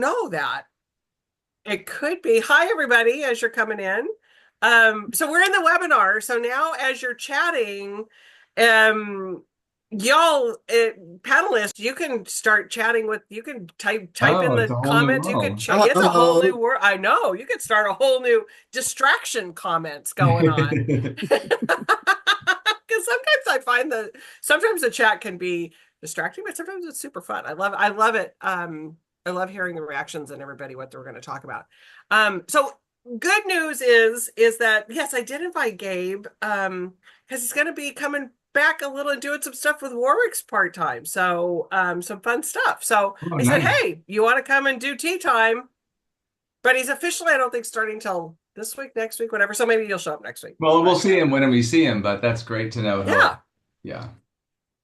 know that. It could be. Hi, everybody, as you're coming in. So we're in the webinar. So now as you're chatting, um, y'all, panelists, you can start chatting with, you can type in Oh, it's the a whole new comments. You could, world. it's a whole new Uh-oh. world. I know. You could start a whole new distraction comments going on. Because sometimes I find that sometimes the chat can be distracting, but sometimes it's super fun. I love it. I love hearing the reactions and everybody what they're going to talk about. So good news is that yes, I did invite Gabe because he's going to be coming back a little and doing some stuff with Warwick's part time. So some fun stuff. So Oh, I said, nice. hey, you want to come and do tea time? But he's officially, I don't think, starting till this week, next week, whatever. So maybe you'll show up next week. Well, we'll But see him when we see him, but that's great to know he'll, yeah. yeah.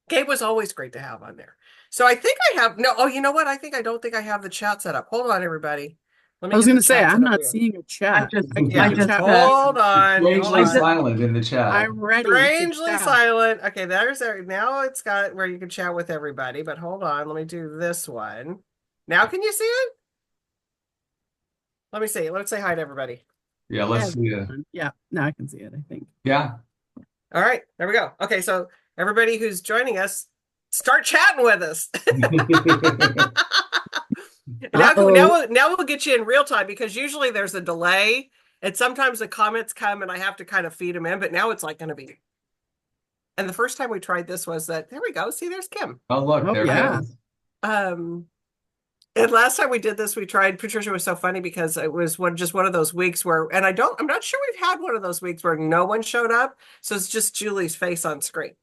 Gabe was always great to have on there. So I think I have no, oh, you know what? I don't think I have the chat set up. Hold on, everybody. Let I me was get going the to say, chat I'm set up not here. seeing a I chat. just, I I can't Yeah. just, chat back. Hold on. Hold Strangely on. silent in the chat. I'm ready to Strangely chat. silent. Okay, there's there. Now it's got where you can chat with everybody, but hold on. Let me do this one. Now can you see it? Let me see. Let's say hi to everybody. Yeah, let's see you. Yeah, now I can see it, I think. Yeah. All right, there we go. Okay, so everybody who's joining us, start chatting with us. Uh-oh. Now we'll get you in real time because usually there's a delay and sometimes the comments come and I have to kind of feed them in, but now it's like going to be. And the first time we tried this was that there we go. See, there's Kim. Oh, look, Oh, there it yeah. is. Um, and last time we did this, we tried. Patricia was so funny because it was just one of those weeks where, and I'm not sure we've had one of those weeks where no one showed up, so it's just Julie's face on screen,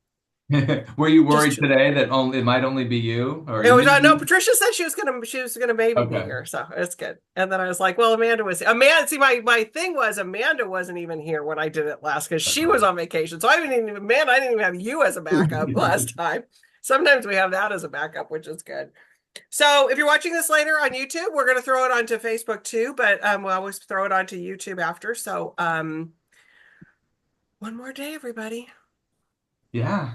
Were you just worried Julie. today that only it might only be you, or It you was no. maybe? Patricia said she was gonna maybe be Okay. here, so it's good. And then I was like, well, Amanda. See, my thing was Amanda wasn't even here when I did it last because she was on vacation. So I didn't even man, I didn't even have you as a backup last time. Sometimes we have that as a backup, which is good. So if you're watching this later on YouTube, we're gonna throw it onto Facebook too, but we'll always throw it onto YouTube after. So one more day, everybody. Yeah.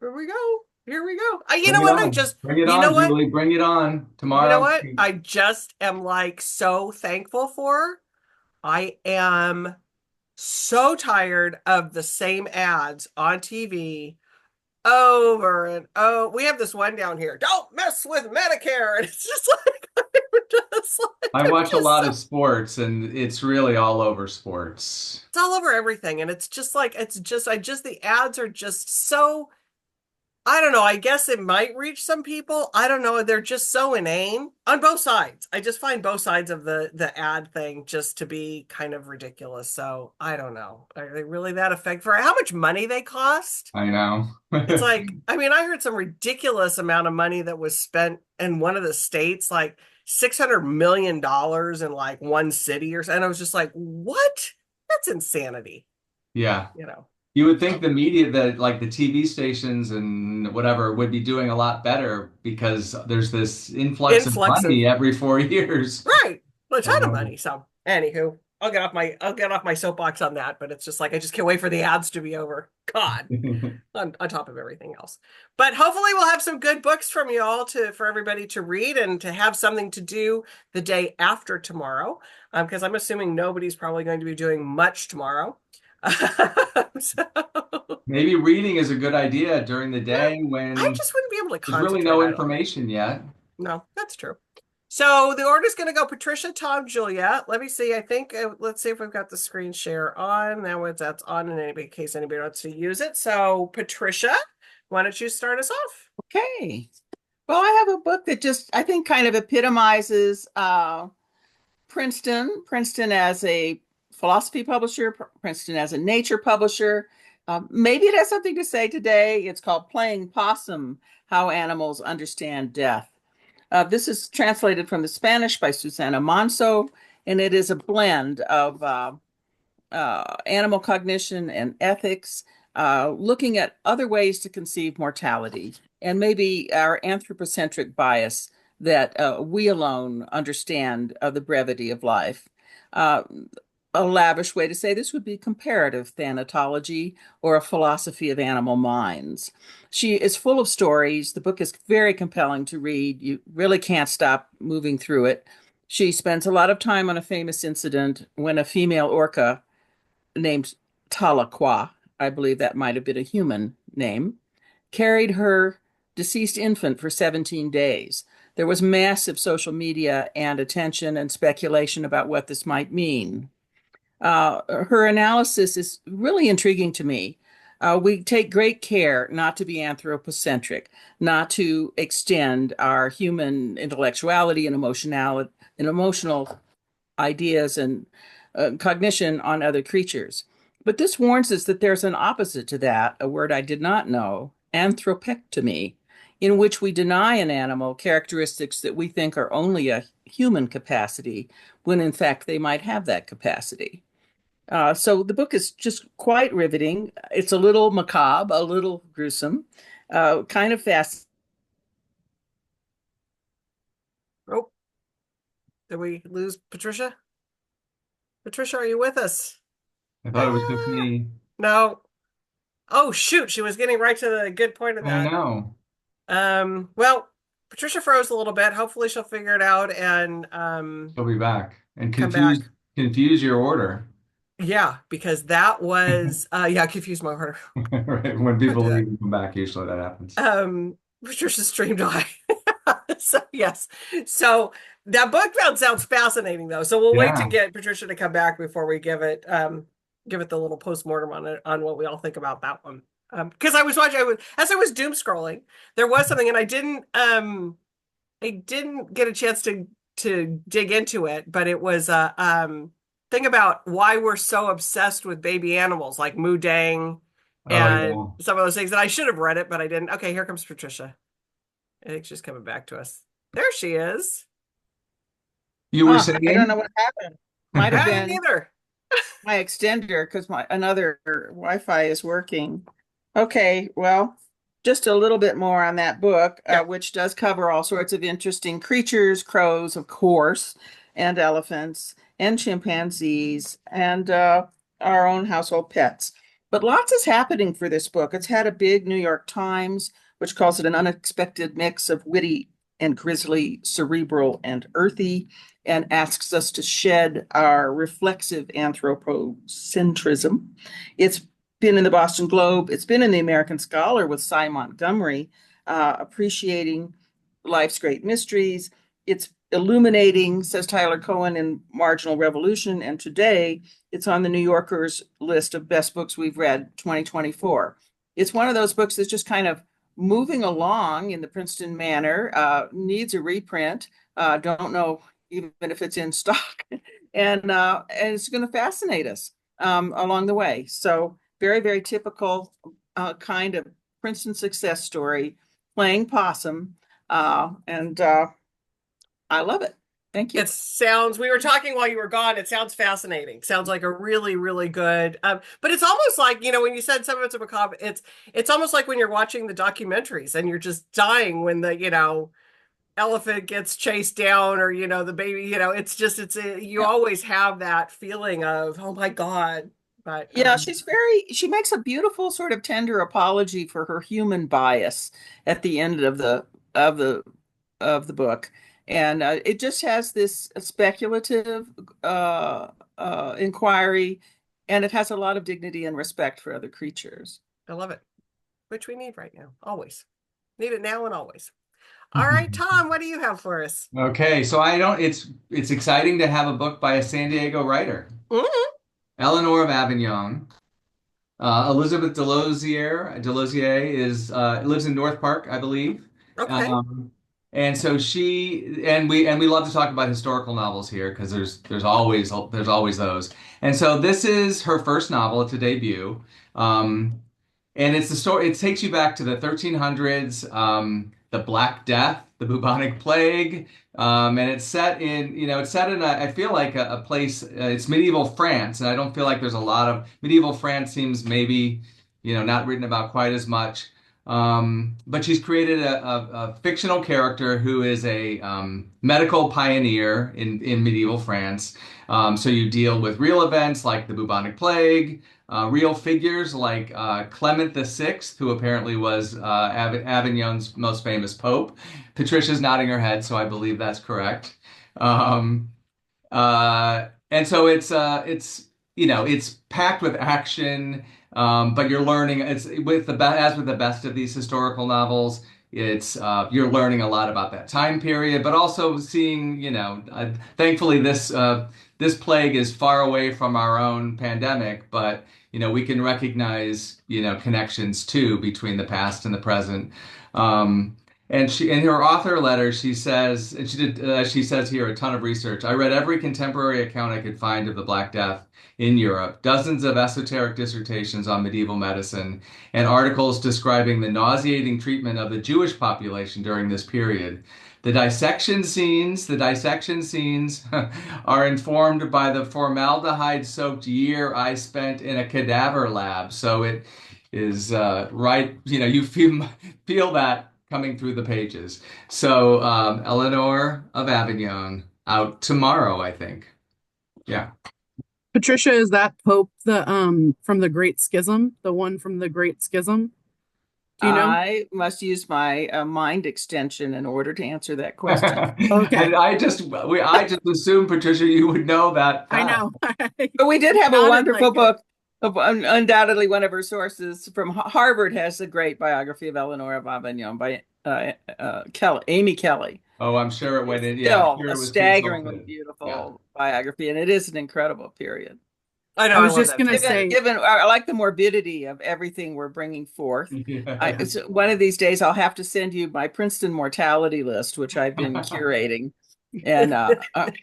Here we go. Here we go. You Bring know it what? on. Bring it You know on, what? Julie. Bring it on. You know Tomorrow. what? I just am like so thankful for. I am so tired of the same ads on TV over and oh, we have this one down here. Don't mess with Medicare. And it's just like, I I'm watch a just lot so of sports, and it's really all over sports. it's all over everything. And it's just like the ads are just so I don't know. I guess it might reach some people. I don't know. They're just so inane on both sides. I just find both sides of the ad thing just to be kind of ridiculous. So I don't know. Are they really that effective for how much money they cost? I know. It's like, I mean, I heard some ridiculous amount of money that was spent in one of the states, like $600 million in like one city or something. And I was just like, what? That's insanity, Yeah. you know. You would think So the media, that like the TV stations and whatever, would be doing a lot better because there's this influx of influx of money every 4 years. right. A ton of Um, money. So anywho, I'll get off my soapbox on that, but it's just like I just can't wait for the ads to be over. God, on top of everything else. But hopefully we'll have some good books from you all for everybody to read and to have something to do the day after tomorrow. Because I'm assuming nobody's probably going to be doing much tomorrow. So, Maybe reading is a good idea during the day I when just wouldn't be able to there's really concentrate. no I don't think. information yet. No, that's true. So the order's going to go Patricia, Tom, Juliet. Let me see. I think let's see if we've got the screen share on. Now that's on in case anybody wants to use it. So Patricia, why don't you start us off? okay. Well, I have a book that just, I think, kind of epitomizes Princeton as a philosophy publisher, Princeton as a nature publisher. Maybe it has something to say today. It's called Playing Possum: How Animals Understand Death. This is translated from the Spanish by Susana Manso, and it is a blend of animal cognition and ethics, looking at other ways to conceive mortality and maybe our anthropocentric bias that we alone understand the brevity of life. Uh, a lavish way to say this would be comparative thanatology or a philosophy of animal minds. She is full of stories. The book is very compelling to read. You really can't stop moving through it. She spends a lot of time on a famous incident when a female orca named Tahlequah, I believe that might have been a human name, carried her deceased infant for 17 days. There was massive social media and attention and speculation about what this might mean. Her analysis is really intriguing to me. We take great care not to be anthropocentric, not to extend our human intellectuality and emotional ideas and cognition on other creatures. But this warns us that there's an opposite to that, a word I did not know, anthropectomy, in which we deny an animal characteristics that we think are only a human capacity, when in fact they might have that capacity. So the book is just quite riveting. It's a little macabre, a little gruesome, kind of fast. Oh, did we lose Patricia? Patricia, are you with us? I thought it was just me. No. Oh, shoot. She was getting right to the good point of Oh that. no. Well, Patricia froze a little bit. Hopefully she'll figure it out and She'll be back and come back. confuse your order. Yeah, because that was yeah, confused my order. Right. When people do that. leave and come back, usually that happens. Patricia streamed live. So yes. So that book sounds fascinating though. So we'll wait to Yeah. get Patricia to come back before we give it the little postmortem on it, on what we all think about that one. Because I was watching, as I was doom scrolling, there was something, and I didn't get a chance to dig into it, but it was a thing about why we're so obsessed with baby animals like Moo Dang Oh and yeah. some of those things. And I should have read it, but I didn't. Okay, here comes Patricia. I think she's coming back to us. There she is. You were I saying? don't know what happened. Might have I didn't been either. my extender because my another Wi-Fi is working. Okay, well, just a little bit more on that book, Yeah. which does cover all sorts of interesting creatures, crows, of course, and elephants, and chimpanzees, and our own household pets. But lots is happening for this book. It's had a big New York Times, which calls it an unexpected mix of witty and grisly, cerebral and earthy, and asks us to shed our reflexive anthropocentrism. It's been in the Boston Globe. It's been in the American Scholar with Cy Montgomery, appreciating life's great mysteries. It's illuminating, says Tyler Cohen in Marginal Revolution. And today it's on the New Yorker's list of best books we've read 2024. It's one of those books that's just kind of moving along in the Princeton manner, needs a reprint. Don't know even if it's in stock. And it's going to fascinate us along the way. So very, very typical kind of Princeton success story, playing possum. And I love it. Thank you. It sounds, we were talking while you were gone. It sounds fascinating. Sounds like a really, really good, but it's almost like, when you said some of it's a macabre, it's almost like when you're watching the documentaries and you're just dying when the, elephant gets chased down or, the baby, you always have that feeling of, oh my God. But yeah, she makes a beautiful sort of tender apology for her human bias at the end of the book. And it just has this speculative inquiry, and it has a lot of dignity and respect for other creatures. I love it, which we need right now. Always need it now and always. All right, Tom, what do you have for us? Okay, so it's exciting to have a book by a San Diego writer, Eleanor of Avignon. Elizabeth Delosier lives in North Park, I believe. Okay. And so we love to talk about historical novels here because there's always those. And so this is her first novel. It's a debut. And it's the story. It takes you back to the 1300s, the Black Death, the bubonic plague, and it's set in I feel like a place. It's medieval France, and I don't feel like there's a lot of medieval France. Seems maybe not written about quite as much. But she's created a fictional character who is a medical pioneer in medieval France. So you deal with real events like the bubonic plague, real figures like Clement VI, who apparently was Avignon's most famous pope. Patricia's nodding her head, so I believe that's correct. Um, and so it's it's packed with action, but you're learning. It's with as with the best of these historical novels. It's you're learning a lot about that time period, but also seeing thankfully this plague is far away from our own pandemic, but we can recognize connections too between the past and the present. And she, in her author letter, she says, and she says here a ton of research. I read every contemporary account I could find of the Black Death in Europe, dozens of esoteric dissertations on medieval medicine, and articles describing the nauseating treatment of the Jewish population during this period. The dissection scenes are informed by the formaldehyde-soaked year I spent in a cadaver lab. So it is right, you feel that coming through the pages. So Eleanor of Avignon out tomorrow, I think. Yeah. Patricia, is that Pope from the Great Schism, the one from the Great Schism? Do you know? I must use my mind extension in order to answer that question. Okay. And I just assumed, Patricia, you would know that I fact. know. But we did have a Sounded wonderful like book. Undoubtedly, one of her sources from Harvard has a great biography of Eleanor of Avignon by Amy Kelly. Oh, I'm sure it went in. Yeah, I'm Still sure a it was staggeringly consulted. beautiful biography, and it is an incredible period. I know. I was love just that gonna too. say- Given I like the morbidity of everything we're bringing forth. Yeah. It's one of these days I'll have to send you my Princeton mortality list, which I've been curating, and I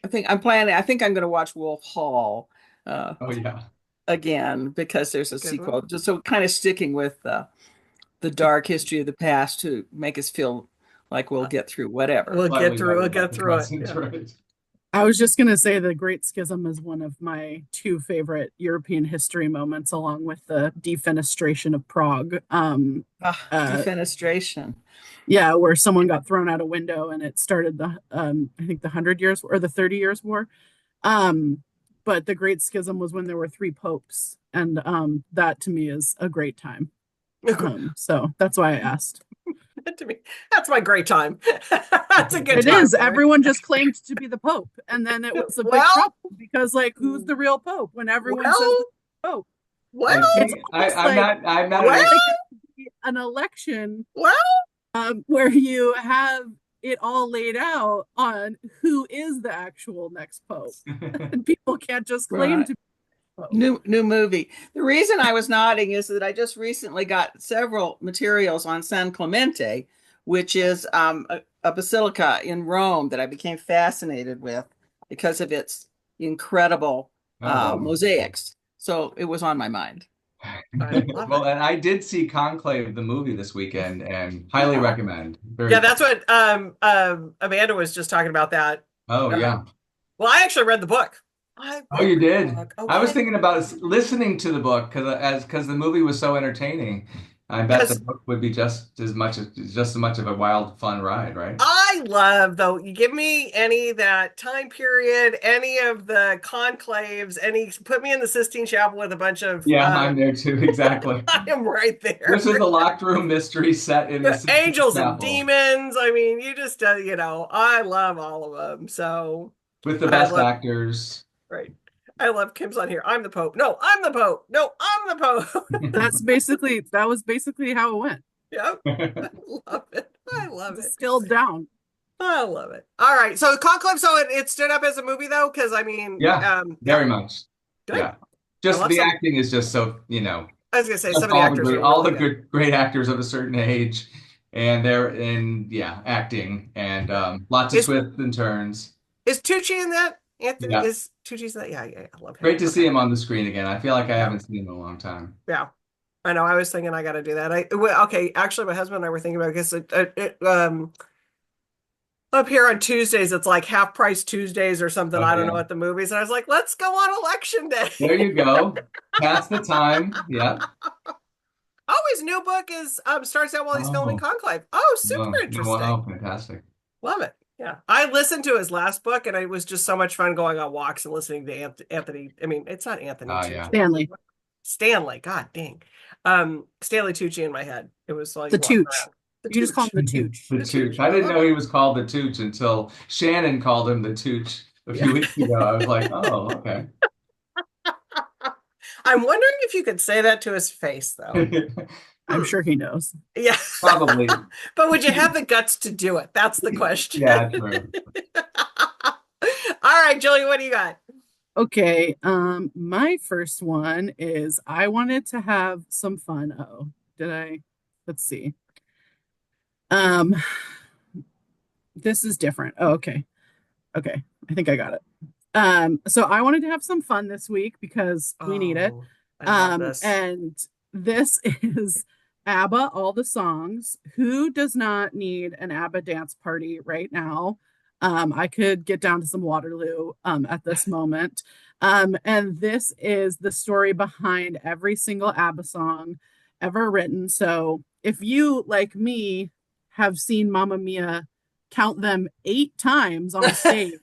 think I'm going to watch Wolf Hall Oh yeah. again because there's a Good sequel. one. Just so kind of sticking with the dark history of the past to make us feel like we'll get through whatever. We'll Slightly get through. We'll better get than through it. present, Yeah. right? I was just gonna say the Great Schism is one of my two favorite European history moments, along with the defenestration of Prague. Defenestration. Yeah, where someone got thrown out a window and it started the I think the 100 Years or the 30 Years War. But the Great Schism was when there were three popes, and that to me is a great time. So that's why I asked. To me, that's my great time. That's a good It time. is. Right? Everyone just claimed to be the Pope, and then it was a big Well- problem because, like, who's the real Pope when everyone says Well, the Pope? well, It's almost like- I'm not Well- An election well, where you have it all laid out on who is the actual next Pope, and people can't just claim Right. to be Pope. New movie. The reason I was nodding is that I just recently got several materials on San Clemente, which is a basilica in Rome that I became fascinated with because of its incredible mosaics. So it was on my mind. I love Well, it. and I did see Conclave, the movie, this weekend, and highly recommend. Very Yeah, that's fun. what Amanda was just talking about that. Oh yeah. Well, I actually read the book. Oh, you did. Okay. I was thinking about listening to the book because the movie was so entertaining. I bet Yes. the book would be just as much of a wild, fun ride, right? I love, though, you give me any that time period, any of the conclaves, put me in the Sistine Chapel with a bunch of Yeah, I'm there too. Exactly. I am right there. This is the locked room mystery set in the Sistine Angels and Chapel demons. I mean, you just I love all of them. So with the I best love- actors. right. I love Kim's on here. I'm the Pope. No, I'm the Pope. No, I'm the Pope. That was basically how it went. Yep. I love it. I love it. Distilled down. I love it. All right. So Conclave, so it stood up as a movie though, because I mean, Yeah, Very much. Good. Yeah. Just I love the some- acting is just so, I was gonna say just some of the actors are all really the good. great actors of a certain age, and they're acting and lots of Is- twists and turns. Is Tucci in that? Anthony Yeah. is Tucci's in that? Yeah, I love him. Great to see Okay. him on the screen again. I feel like I haven't seen him in a long time. Yeah, I know. I was thinking I got to do that. Okay. Actually, my husband and I were thinking about because up here on Tuesdays, it's like half price Tuesdays or something. I don't know Okay. at the movies, and I was like, let's go on election day. There you go. Pass the time. Yeah. Oh, his new book is starts out while he's filming Oh, Conclave. Oh, super no, no, interesting. wow, fantastic. Love it. Yeah. I listened to his last book and it was just so much fun going on walks and listening to Anthony. I mean, it's not Anthony Ah, Tucci. yeah. Stanley, Stanley. God dang. Stanley Tucci in my head. It was like the walking Tooch. around. The You can just call Tooch. him the Tooch. The The Tooch. Tooch. I I didn't love know it. he was called the Tooch until Shannon called him the Tooch a few weeks ago. I was like, oh, okay. I'm wondering if you could say that to his face, though. I'm sure he knows. Yeah. Probably. But would you have the guts to do it? That's the question. Yeah, true. All right, Julie, what do you got? Okay, my first one is I wanted to have some fun. Oh, did I? Let's see. Um, this is different. Oh, okay. Okay, I think I got it. So I wanted to have some fun this week because we need it. Oh, I love this. And this is ABBA, all the songs. Who does not need an ABBA dance party right now? I could get down to some Waterloo at this moment. And this is the story behind every single ABBA song ever written. So if you, like me, have seen Mamma Mia, count them 8 times on stage,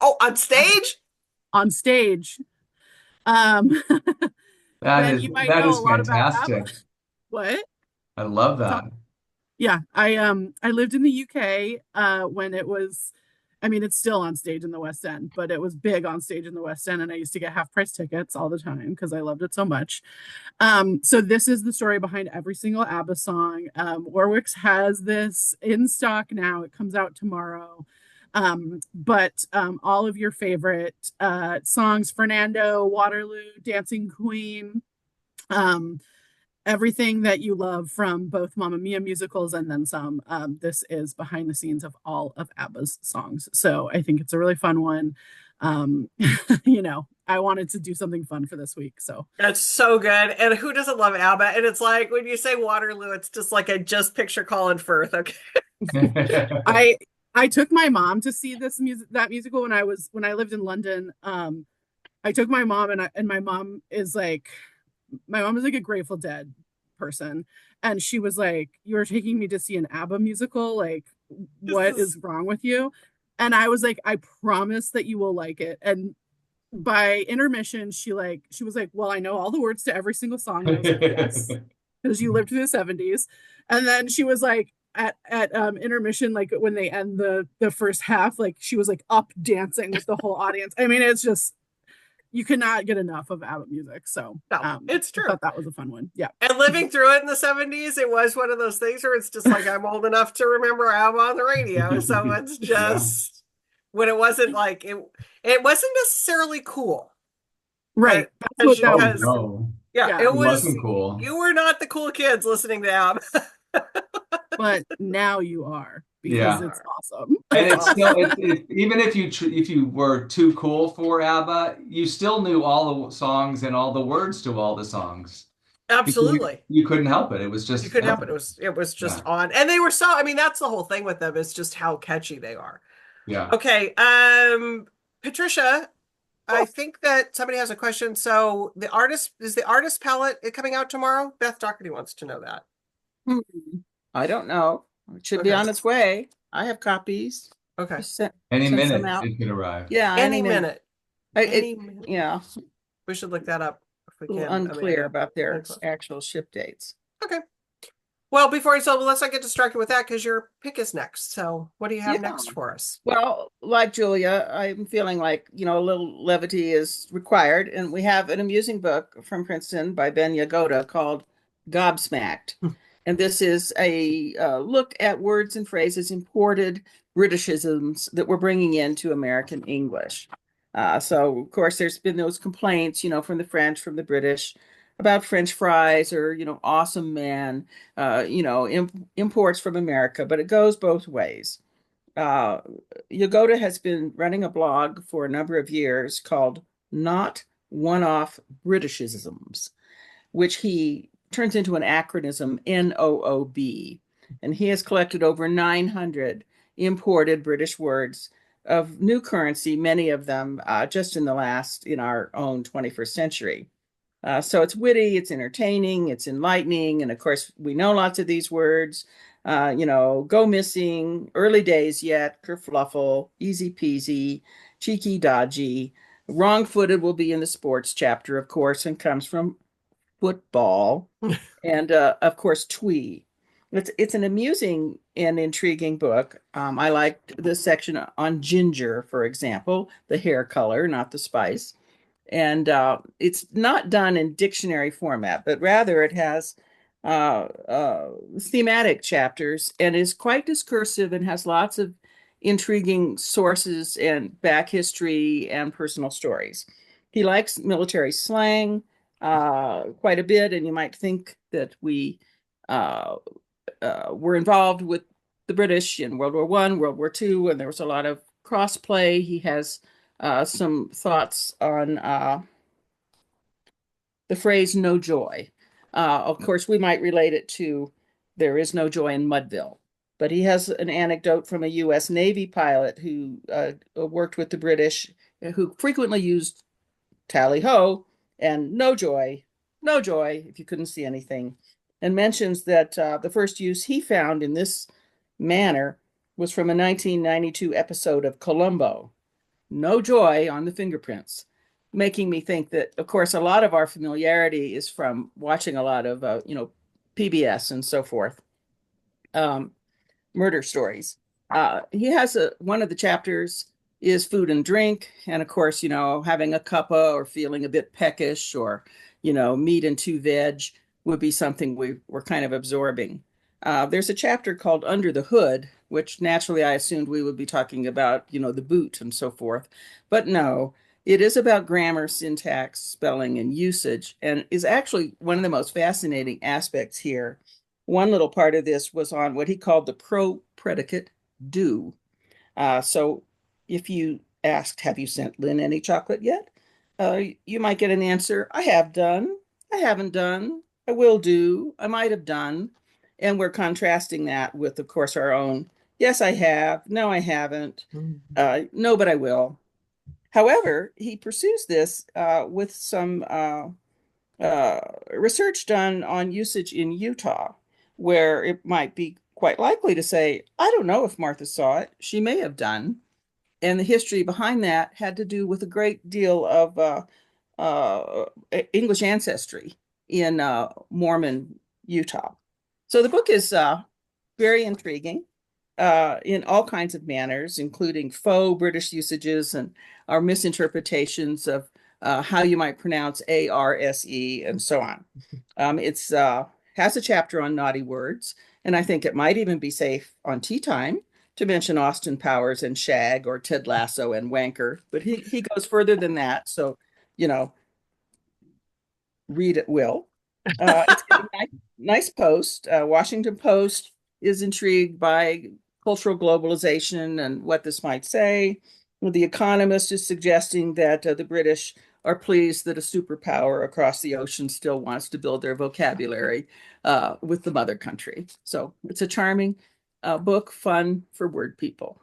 Oh, on stage? on stage, um, then you might that know is a lot about ABBA. fantastic. What? I love that. Yeah, I lived in the UK when it was, I mean, it's still on stage in the West End, but it was big on stage in the West End, and I used to get half price tickets all the time because I loved it so much. So this is the story behind every single ABBA song. Warwick's has this in stock now. It comes out tomorrow. But all of your favorite songs, Fernando, Waterloo, Dancing Queen, everything that you love from both Mamma Mia musicals and then some. This is behind the scenes of all of ABBA's songs. So I think it's a really fun one. You know, I wanted to do something fun for this week. So That's so good. And who doesn't love ABBA? And it's like when you say Waterloo, it's just like I just picture Colin Firth. Okay. I took my mom to see that musical when I lived in London. I took my mom and my mom is like a Grateful Dead person, and she was like, "You're taking me to see an ABBA musical? Like, what is wrong with you?" And I was like, "I promise that you will like it." And by intermission, she was like, "Well, I know all the words to every single song." And I was like, "Yes," because you lived through the 70s. And then she was like, at intermission, like when they end the first half, like she was like up dancing with the whole audience. I mean, it's just, you cannot get enough of ABBA music. So No, it's true. I thought that was a fun one. Yeah. And living through it in the 70s, it was one of those things where it's just like I'm old enough to remember ABBA on the radio. So it's just when it wasn't like it wasn't necessarily cool. Right. Because That's what that Oh, was. no. Yeah, Yeah. it It was wasn't cool. you were not the cool kids listening to ABBA. But now you are, Yeah. because it's awesome. And it's still, even if you were too cool for ABBA, you still knew all the songs and all the words to all the songs. Absolutely. You couldn't help it. It was just You couldn't help it. It was just on. And they were so, I mean, that's the whole thing with them is just how catchy they are. Yeah. Okay. Patricia, I think that somebody has a question. So is the artist palette coming out tomorrow? Beth Doherty wants to know that. I don't know. It should be Okay. on its way. I have copies. Okay. Any Send minute some out. it could arrive. Yeah, Any minute. Any minute. minute. Yeah, We should look that up if we a little can. I mean, unclear about their unclear. actual ship dates. Okay. Well, let's not get distracted with that because your pick is next. So what do you have next for us? Well, like Julia, I'm feeling like, a little levity is required. And we have an amusing book from Princeton by Ben Yagoda called Gobsmacked. And this is a look at words and phrases, imported Britishisms that we're bringing into American English. So, of course, there's been those complaints, from the French, from the British about French fries or, awesome man, imports from America, but it goes both ways. Yagoda has been running a blog for a number of years called Not One-Off Britishisms, which he turns into an acronym, NOOB. And he has collected over 900 imported British words of new currency, many of them just in our own 21st century. So it's witty, it's entertaining, it's enlightening, and of course we know lots of these words. Go missing, early days yet, kerfluffle, easy peasy, cheeky dodgy. Wrong-footed will be in the sports chapter, of course, and comes from football, and of course twee. It's an amusing and intriguing book. I liked the section on ginger, for example, the hair color, not the spice. And it's not done in dictionary format, but rather it has thematic chapters and is quite discursive and has lots of intriguing sources and back history and personal stories. He likes military slang quite a bit, and you might think that we were involved with the British in World War I, World War II, and there was a lot of crossplay. He has some thoughts on the phrase "no joy." Of course, we might relate it to "there is no joy in Mudville," but he has an anecdote from a U.S. Navy pilot who worked with the British, who frequently used "tally ho" and "no joy," "no joy" if you couldn't see anything, and mentions that the first use he found in this manner was from a 1992 episode of Columbo. No joy on the fingerprints, making me think that, of course, a lot of our familiarity is from watching a lot of, PBS and so forth, murder stories. He has one of the chapters is food and drink, and of course, having a cuppa or feeling a bit peckish, or meat and two veg would be something we're kind of absorbing. There's a chapter called Under the Hood, which naturally I assumed we would be talking about, the boot and so forth. But no, it is about grammar, syntax, spelling, and usage, and is actually one of the most fascinating aspects here. One little part of this was on what he called the pro-predicate do. So if you asked, have you sent Lynn any chocolate yet? You might get an answer, I have done, I haven't done, I will do, I might have done. And we're contrasting that with, of course, our own, yes, I have, no, I haven't, no, but I will. However, he pursues this with some research done on usage in Utah, where it might be quite likely to say, I don't know if Martha saw it, she may have done. And the history behind that had to do with a great deal of English ancestry in Mormon Utah. So the book is very intriguing in all kinds of manners, including faux British usages and our misinterpretations of how you might pronounce ARSE and so on. It's has a chapter on naughty words, and I think it might even be safe on tea time to mention Austin Powers and Shag, or Ted Lasso and Wanker, but he goes further than that. So, read it will. It's a nice post. Washington Post is intrigued by cultural globalization and what this might say. The Economist is suggesting that the British are pleased that a superpower across the ocean still wants to build their vocabulary with the mother country. So it's a charming book, fun for word people.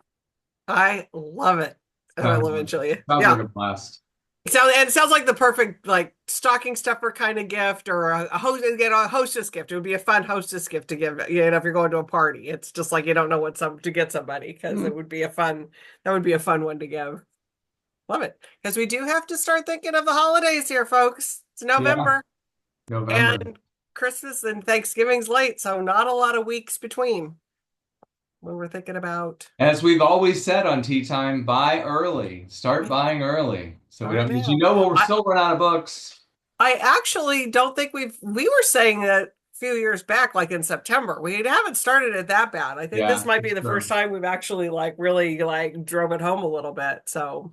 I love it. I love it, Julia. Sounds Yeah. like a blast. And it sounds like the perfect stocking stuffer kind of gift, or a hostess gift. It would be a fun hostess gift to give, if you're going to a party. It's just like you don't know what to get somebody, because it would be a fun one to give. Love it. Because we do have to start thinking of the holidays here, folks. It's November. And Christmas and Thanksgiving's late, so not a lot of weeks between when we're thinking about. As we've always said on Tea Time, buy early. Start buying early. So we don't, because we'll still run out of books. I actually don't think we were saying that a few years back, like in September. We haven't started it that bad. I think this might be the first time we've actually really drove it home a little bit. So,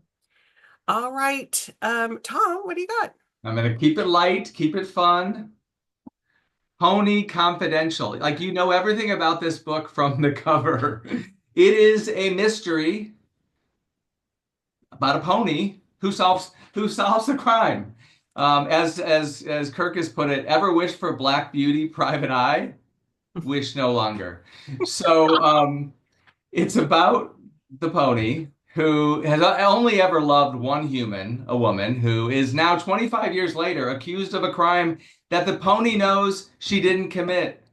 all right. Tom, what do you got? I'm going to keep it light, keep it fun. Pony Confidential. Everything about this book from the cover. It is a mystery about a pony who solves a crime. As Kirk has put it, ever wish for Black Beauty, Private Eye? Wish no longer. So it's about the pony who has only ever loved one human, a woman, who is now 25 years later accused of a crime that the pony knows she didn't commit.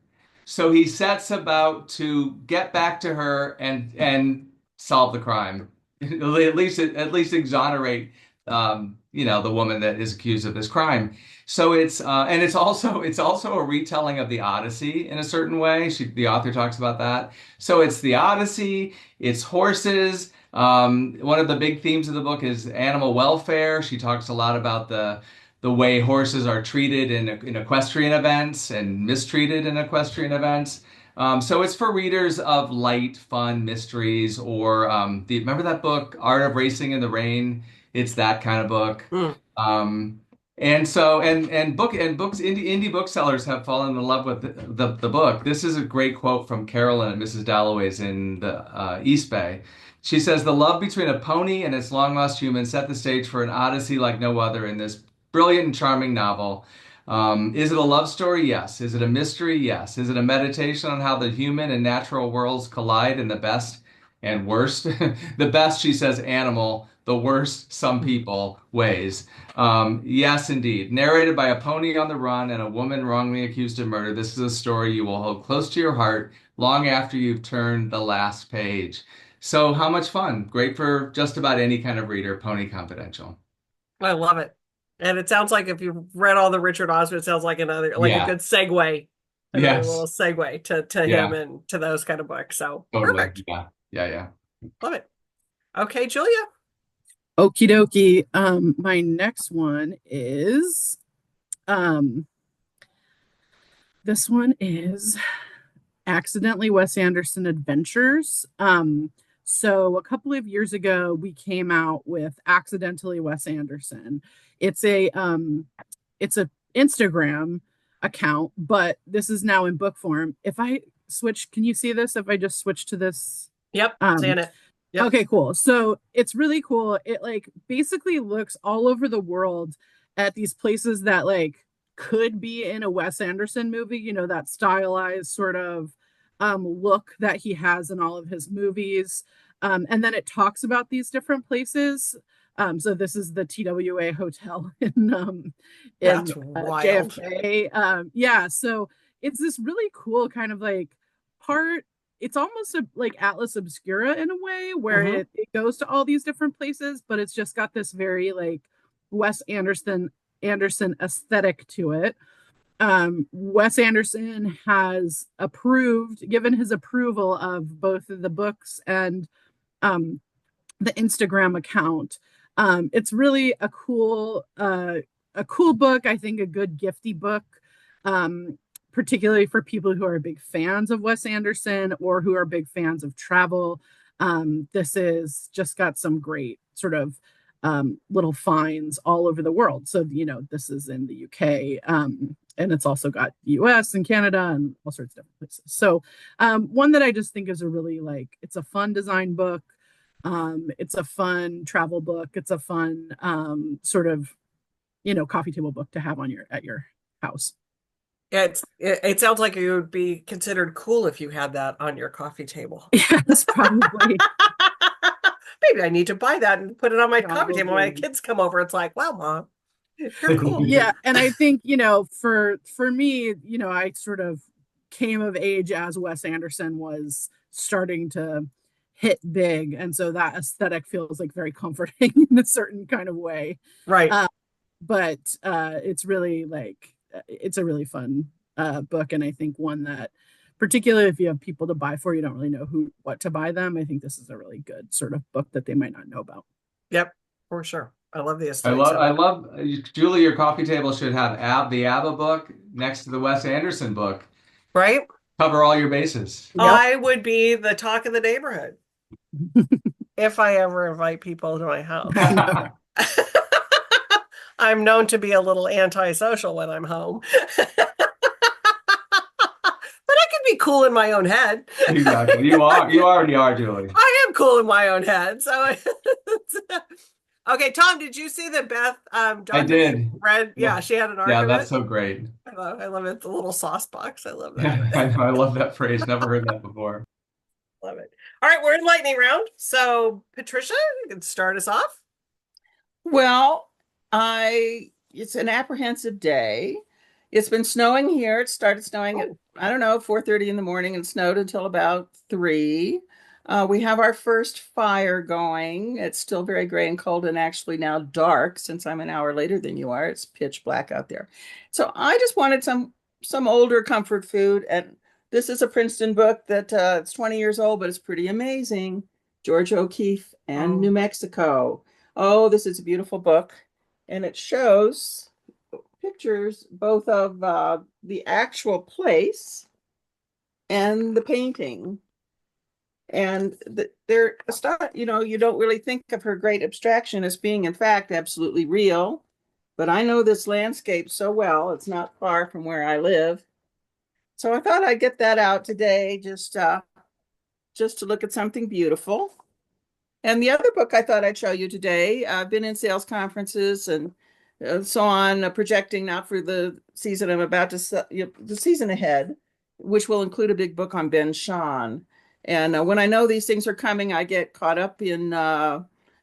So he sets about to get back to her and solve the crime, at least exonerate the woman that is accused of this crime. So it's also a retelling of the Odyssey in a certain way. The author talks about that. So it's the Odyssey, it's horses. One of the big themes of the book is animal welfare. She talks a lot about the way horses are treated in equestrian events and mistreated in equestrian events. So it's for readers of light, fun mysteries, or remember that book, Art of Racing in the Rain? It's that kind of book. Mm. Indie booksellers have fallen in love with the book. This is a great quote from Carolyn at Mrs. Dalloway's in the East Bay. She says, "The love between a pony and its long lost human set the stage for an odyssey like no other in this brilliant and charming novel. Is it a love story? Yes. Is it a mystery? Yes. Is it a meditation on how the human and natural worlds collide in the best and worst? The best, she says, animal, the worst, some people, ways. Yes, indeed. Narrated by a pony on the run and a woman wrongly accused of murder, this is a story you will hold close to your heart long after you've turned the last page." So how much fun. Great for just about any kind of reader, Pony Confidential. I love it. And it sounds like if you've read all the Richard Osman, it sounds like a Yeah. good segue. Yes. Little segue to Yeah. him and to those kind of books. So Totally. perfect. Yeah. Love it. Okay, Julia. Okie dokie. My next one is this one is Accidentally Wes Anderson Adventures. So a couple of years ago, we came out with Accidentally Wes Anderson. It's a Instagram account, but this is now in book form. If I switch, can you see this? If I just switch to this? Yep, seeing it. Yep. Okay, cool. So it's really cool. It basically looks all over the world at these places that could be in a Wes Anderson movie, that stylized sort of look that he has in all of his movies. And then it talks about these different places. So this is the TWA Hotel in That's wild. JFK. Yeah, so it's this really cool kind of part. It's almost like Atlas Obscura in a way where it goes to all these different places, but it's just got this very Wes Anderson aesthetic to it. Wes Anderson has given his approval of both of the books and the Instagram account. It's really a cool book. I think a good gifty book, particularly for people who are big fans of Wes Anderson or who are big fans of travel. This is just got some great sort of little finds all over the world. So, this is in the UK, and it's also got US and Canada and all sorts of different places. So one that I just think is a really it's a fun design book. It's a fun travel book. It's a fun sort of, coffee table book to have at your house. It sounds like it would be considered cool if you had that on your coffee table. Yes, probably. Maybe I need to buy that and put it on my coffee table when my kids come over. It's like, wow, Mom, you're cool. Yeah, and I think for me, I sort of came of age as Wes Anderson was starting to hit big, and so that aesthetic feels very comforting in a certain kind of way. Right. But it's really it's a really fun book, and I think one that, particularly if you have people to buy for, you don't really know what to buy them. I think this is a really good sort of book that they might not know about. Yep, for sure. I love the I aesthetic. love Julie, your coffee table should have the ABBA book next to the Wes Anderson book. Right? Cover all your bases. Yep. I would be the talk of the neighborhood if I ever invite people to my house. I'm known to be a little antisocial when I'm home. But I can be cool in my own head. Exactly. You already are, Julie. I am cool in my own head. So okay, Tom, did you see that Beth I did. read? Yeah, she had an arc Yeah, of that's it. so great. I love it. The little sauce box. I love that. I love that phrase. Never heard that before. Love it. All right, we're in lightning round. So, Patricia, you can start us off. Well, it's an apprehensive day. It's been snowing here. It started snowing at, Oh, I don't know, 4:30 in the morning and snowed until about 3. We have our first fire going. It's still very gray and cold and actually now dark since I'm an hour later than you are. It's pitch black out there. So I just wanted some older comfort food. And this is a Princeton book that it's 20 years old, but it's pretty amazing. George O'Keeffe and oh, New Mexico. Oh, this is a beautiful book, and it shows pictures both of the actual place and the painting. And they're you don't really think of her great abstraction as being, in fact, absolutely real. But I know this landscape so well. It's not far from where I live. So I thought I'd get that out today just to look at something beautiful. And the other book I thought I'd show you today, I've been in sales conferences and so on, projecting not for the season I'm about to the season ahead, which will include a big book on Ben Shahn. And when I know these things are coming, I get caught up in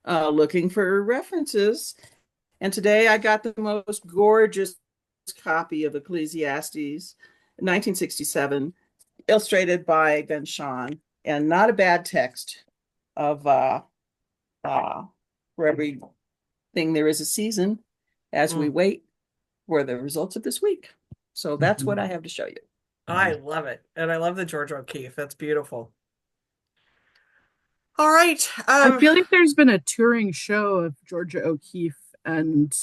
looking for references. And today I got the most gorgeous copy of Ecclesiastes, 1967, illustrated by Ben Shahn, and not a bad text of for everything there is a season as we wait for the results of this week. So that's what I have to show you. I love it. And I love the George O'Keeffe. That's beautiful. All right. I feel like there's been a touring show of Georgia O'Keeffe and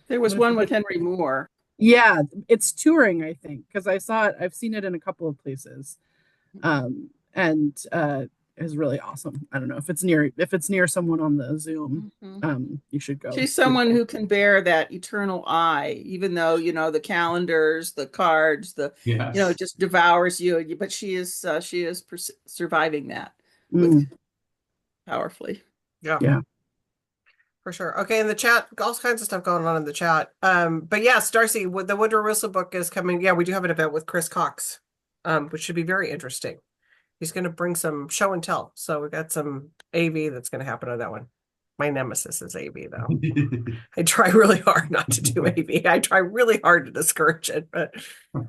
There was one with Henry Moore. yeah, it's touring, I think, because I've seen it in a couple of places. And is really awesome. I don't know if it's near someone on the Zoom. You should go. She's someone who can bear that eternal eye, even though, the calendars, the cards, Yes. just devours you. But she is surviving that powerfully. Yeah. For sure. Okay, in the chat, all kinds of stuff going on in the chat. But yes, Darcy, the Woodrow Wilson book is coming. Yeah, we do have an event with Chris Cox, which should be very interesting. He's going to bring some show and tell. So we got some AV that's going to happen on that one. My nemesis is AV, though. I try really hard not to do AV. I try really hard to discourage it, but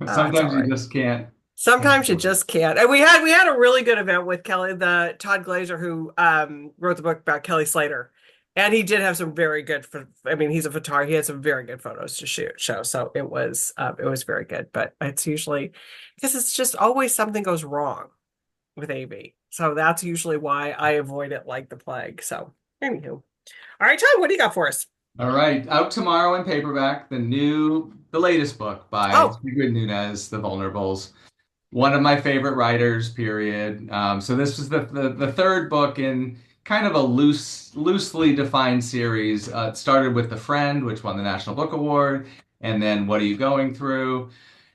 Sometimes you just can't. Sometimes you just can't. And we had a really good event with Kelly, the Todd Glazer, who wrote the book about Kelly Slater. And he did have some very good, he's a photographer. He had some very good photos to show. So it was very good. But it's usually because it's just always something goes wrong with AV. So that's usually why I avoid it like the plague. So anywho. All right, John, what do you got for us? All right, out tomorrow in paperback, the latest book by Sigrid Nunez, The Vulnerables. One of my favorite writers, period. So this was the third book in kind of a loosely defined series. It started with The Friend, which won the National Book Award, and then What Are You Going Through?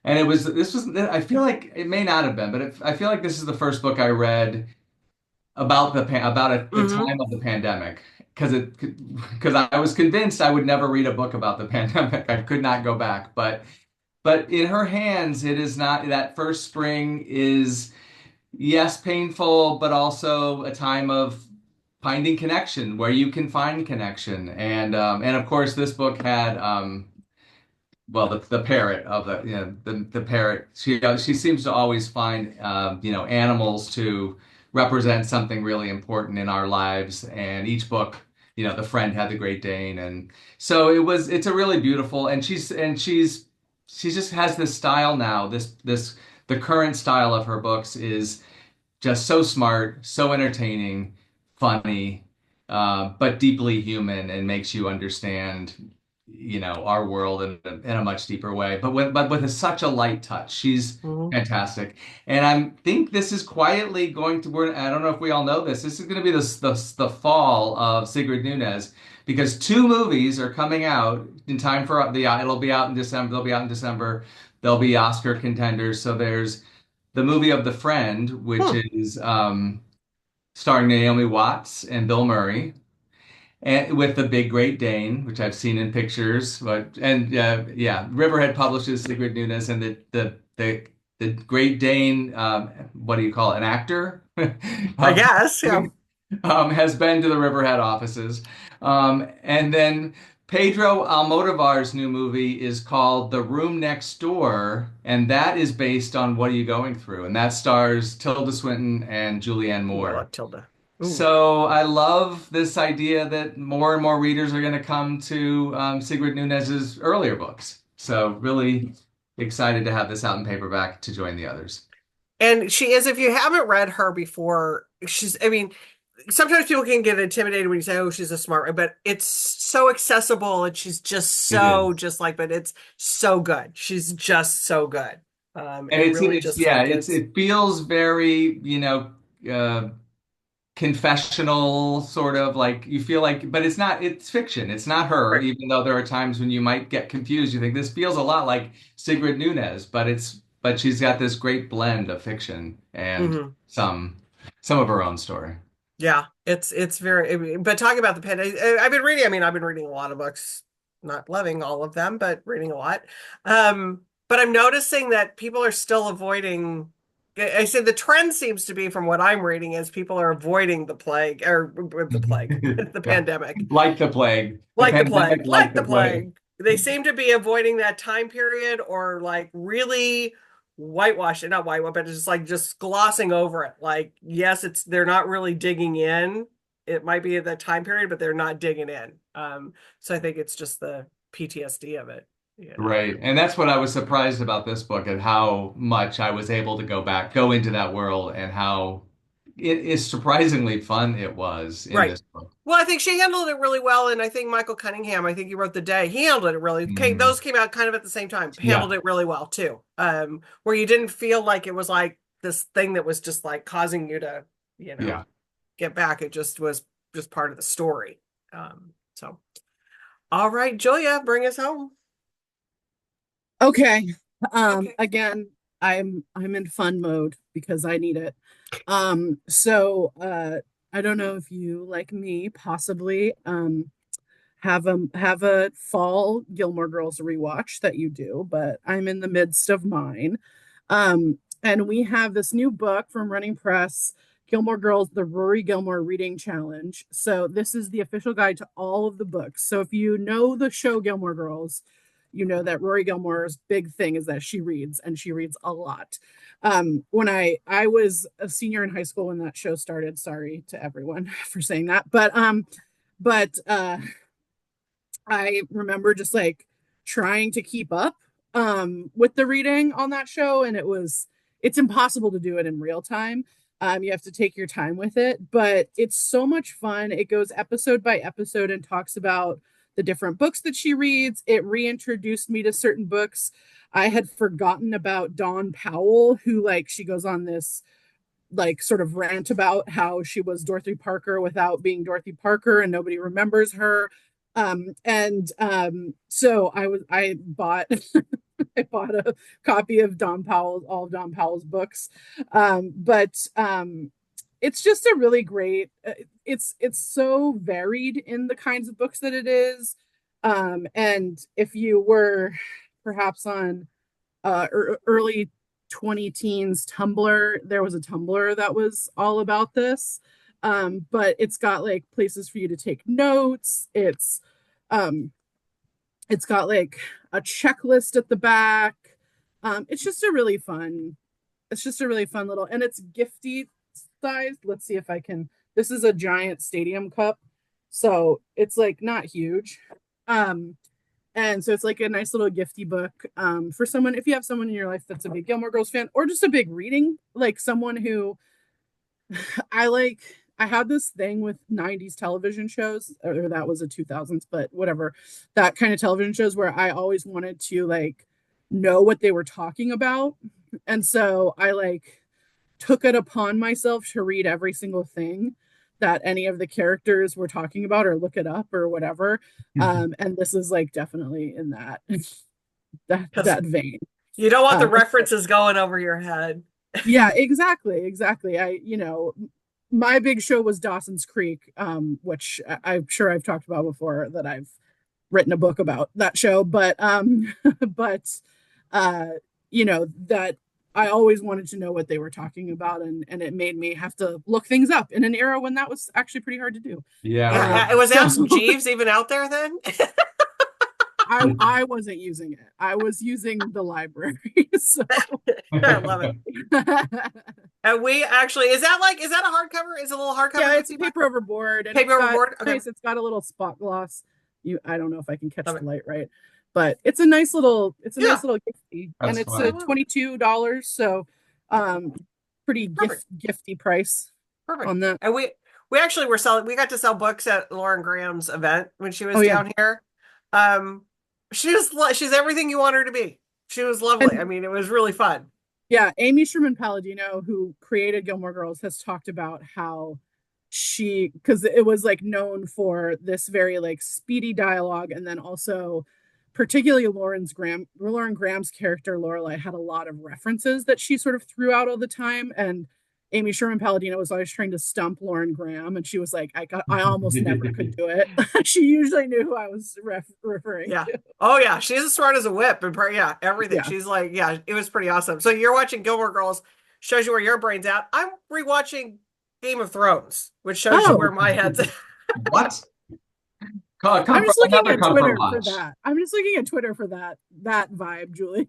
And I feel like it may not have been, but I feel like this is the first book I read about the time of the pandemic, because I was convinced I would never read a book about the pandemic. I could not go back, but in her hands, it is not. That first spring is, yes, painful, but also a time of finding connection where you can find connection. And of course, this book had the parrot of the parrot. She seems to always find animals to represent something really important in our lives. And each book, The Friend had the Great Dane, and so it's a really beautiful. And she just has this style now. The current style of her books is just so smart, so entertaining, funny, but deeply human, and makes you understand, our world in a much deeper way. But with such a light touch. She's fantastic, and I think this is quietly going to. I don't know if we all know this. This is going to be the fall of Sigrid Nunez, because 2 movies are coming out in time for it'll be out in December. They'll be out in December. They'll be Oscar contenders. So there's the movie of The Friend, which is starring Naomi Watts and Bill Murray, and with the Big Great Dane, which I've seen in pictures. Riverhead publishes Sigrid Nunez, and the Great Dane. What do you call it? An actor? I guess. Yeah. has been to the Riverhead offices. And then Pedro Almodovar's new movie is called The Room Next Door, and that is based on What Are You Going Through? And that stars Tilda Swinton and Julianne Ooh, I Moore. love Tilda. Ooh. So I love this idea that more and more readers are going to come to Sigrid Nunez's earlier books. So really excited to have this out in paperback to join the others. And she is, if you haven't read her before, I mean, sometimes people can get intimidated when you say, oh, she's a smart, but it's so accessible and she's just It so, is. just like, but it's so good. She's just so good. And And it's really it's just yeah, like it feels very, uh confessional sort of like you feel like, but it's not, it's fiction. It's not her, right. even though there are times when you might get confused. You think this feels a lot like Sigrid Nunez, but she's got this great blend of fiction and Mhm. some of her own story. Yeah, it's very, I mean, but talking about the pen, I've been reading, I mean, I've been reading a lot of books, not loving all of them, but reading a lot. But I'm noticing that people are still avoiding, I say the trend seems to be from what I'm reading is people are avoiding the plague or the plague, the Yeah. pandemic, Like the plague, the like the pandemic, plague, like like the the plague. plague. They seem to be avoiding that time period or like really whitewash it, not whitewash, but just like just glossing over it. Like, yes, it's they're not really digging in. It might be at that time period, but they're not digging in. So I think it's just the PTSD of it, you know. Right. And that's what I was surprised about this book and how much I was able to go into that world and how it is surprisingly fun it was in Right. this book. Well, I think she handled it really well, and I think Michael Cunningham, I think he wrote The Day. He handled it really. Mhm. Those came out kind of at the same time. Yeah. Handled it really well too. Where you didn't feel like it was like this thing that was just like causing you to, Yeah. get back. It just was just part of the story. So, all right, Julia, bring us home. Okay. Okay. Again, I'm in fun mode because I need it. So I don't know if you, like me, possibly have a fall Gilmore Girls rewatch that you do, but I'm in the midst of mine. And we have this new book from Running Press, Gilmore Girls, the Rory Gilmore Reading Challenge. So this is the official guide to all of the books. So if you know the show Gilmore Girls, you know that Rory Gilmore's big thing is that she reads, and she reads a lot. When I was a senior in high school when that show started, sorry to everyone for saying that, but I remember just like trying to keep up with the reading on that show, and it's impossible to do it in real time. You have to take your time with it, but it's so much fun. It goes episode by episode and talks about the different books that she reads. It reintroduced me to certain books. I had forgotten about Dawn Powell, who like she goes on this like sort of rant about how she was Dorothy Parker without being Dorothy Parker and nobody remembers her. So I bought I bought a copy of all of Don Powell's books. But it's just a really great it's so varied in the kinds of books that it is. And if you were perhaps on early 20 teens Tumblr, there was a Tumblr that was all about this. But it's got like places for you to take notes. Um it's got like a checklist at the back. It's just a really fun, it's just a really fun little, and it's gifty sized. Let's see if I can, this is a giant stadium cup. So it's like not huge. Um, and so it's like a nice little gifty book for someone, if you have someone in your life that's a big Gilmore Girls fan or just a big reading, like someone who I like. I had this thing with 90s television shows, or that was a 2000s, but whatever, that kind of television shows where I always wanted to like know what they were talking about. And so I like took it upon myself to read every single thing that any of the characters were talking about or look it up or whatever. And this is like definitely in that Because that vein. you don't want the Um, references going over your head. yeah, exactly. My big show was Dawson's Creek, which I'm sure I've talked about before, that I've written a book about that show. But but uh, that I always wanted to know what they were talking about, and it made me have to look things up in an era when that was actually pretty hard to do. Yeah. Yeah, Um, was Ask so Jeeves even out there then? I wasn't using it. I was using the library. So I love it. And we actually, is that a hardcover? Is it a little hardcover? yeah, that it's you buy? paper over board, and Paper it's over got board? Okay. nice. It's got a little spot gloss. I don't know if I can catch Love the it. light right, but it's a nice little Yeah. gifty, That's and it's fun. $22. So, pretty Perfect. gifty price Perfect. on that. And we actually were selling, we got to sell books at Lauren Graham's event when she was Oh, yeah. down here. She's everything you want her to be. She was lovely. I mean, it was really fun. Yeah, Amy Sherman Palladino, who created Gilmore Girls, has talked about how because it was like known for this very like speedy dialogue, and then also particularly Lauren Graham's character Lorelai had a lot of references that she sort of threw out all the time, and Amy Sherman Palladino was always trying to stump Lauren Graham, and she was like, I almost never could do it. She usually knew who I was referring Yeah. to. Oh yeah, she's as smart as a whip, and yeah, everything. Yeah. She's like, yeah, it was pretty awesome. So you're watching Gilmore Girls, shows you where your brain's at. I'm rewatching Game of Thrones, which shows you Oh. where my head's at. What? I'm just looking Another at Twitter comfort for watch. that. I'm just looking at Twitter for that vibe, Julie.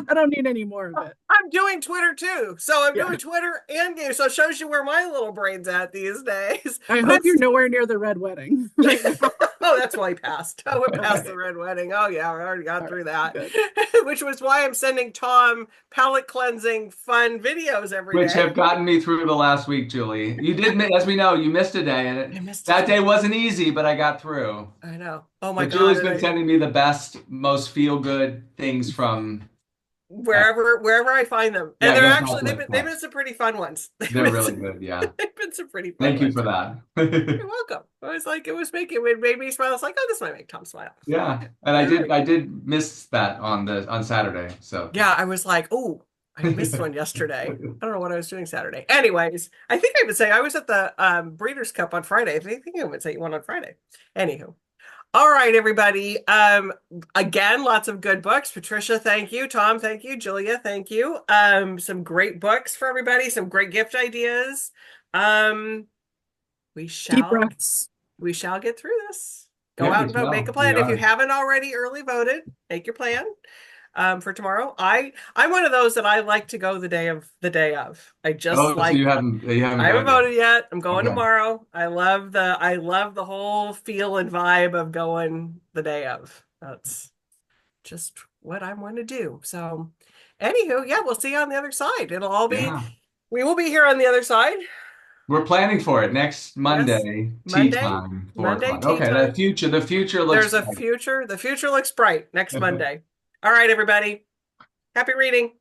I don't need any more of it. I'm doing Twitter too. So I'm Yeah. doing Twitter and game. So it shows you where my little brain's at these days. I But hope you're nowhere near the red wedding. Right now. Oh, that's why I passed. I went past Okay. the red wedding. Oh yeah, I already got All through right, that. Which was why I'm sending Tom palate cleansing fun videos every Which day. have gotten me through the last week, Julie. You did, as we know, you missed a day, and I missed that it. day wasn't easy, but I got through. I know. Oh my But God. Julie's and been sending me the best, most feel-good things from. wherever I find them. Yeah, And they're I guess actually I'll they've look been next. some pretty fun ones. They're really good, yeah. They've been some pretty fun Thank you ones. for that. You're welcome. I was like, it made me smile. I was like, oh, this might make Tom smile. Yeah, and I did miss that on Saturday. So Yeah, I was like, oh, I missed one yesterday. I don't know what I was doing Saturday. Anyways, I think I would say I was at the Breeders' Cup on Friday. I think I would say you won on Friday. Anywho. All right, everybody. Again, lots of good books. Patricia, thank you. Tom, thank you. Julia, thank you. Some great books for everybody, some great gift ideas. We Deep shall breaths. get through this. Go Yeah, out we and vote, shall. make a plan. We If you are. haven't already early voted, make your plan for tomorrow. I'm one of those that I like to go the day of. I just Oh, so like you haven't I haven't voted. voted yet. I'm going Okay. tomorrow. I love the whole feel and vibe of going the day of. That's just what I want to do. So, anywho, yeah, we'll see you on the other side. It'll all be Yeah. we will be here on the other side. We're planning for it next Monday, tea Monday. time, 4 Monday, o'clock. tea Okay, time. the future looks There's a bright. future. The future looks bright next Monday. All right, everybody. Happy reading.